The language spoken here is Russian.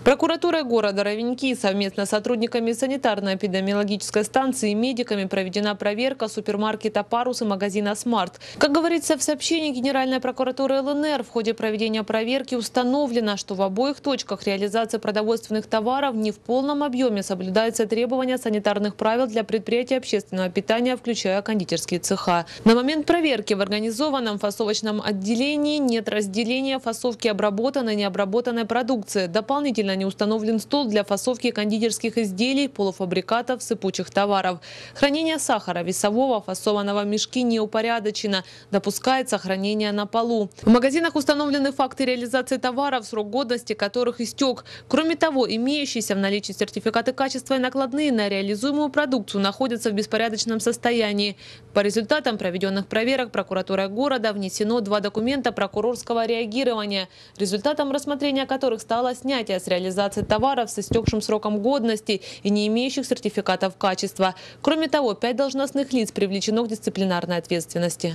Прокуратурой города Ровеньки совместно с сотрудниками санитарно-эпидемиологической станции и медиками проведена проверка супермаркета «Парус» и магазина «Смарт». Как говорится в сообщении Генеральной прокуратуры ЛНР, в ходе проведения проверки установлено, что в обоих точках реализации продовольственных товаров не в полном объеме соблюдаются требования санитарных правил для предприятий общественного питания, включая кондитерские цеха. На момент проверки в организованном фасовочном отделении нет разделения фасовки обработанной и необработанной продукции. Дополнительно не установлен стол для фасовки кондитерских изделий, полуфабрикатов, сыпучих товаров. Хранение сахара весового фасованного в мешки не упорядочено. Допускается хранение на полу. В магазинах установлены факты реализации товаров, срок годности которых истек. Кроме того, имеющиеся в наличии сертификаты качества и накладные на реализуемую продукцию находятся в беспорядочном состоянии. По результатам проведенных проверок прокуратурой города внесено 2 документа прокурорского реагирования, результатом рассмотрения которых стало снятие с реализации товаров с истекшим сроком годности и не имеющих сертификатов качества. Кроме того, 5 должностных лиц привлечено к дисциплинарной ответственности.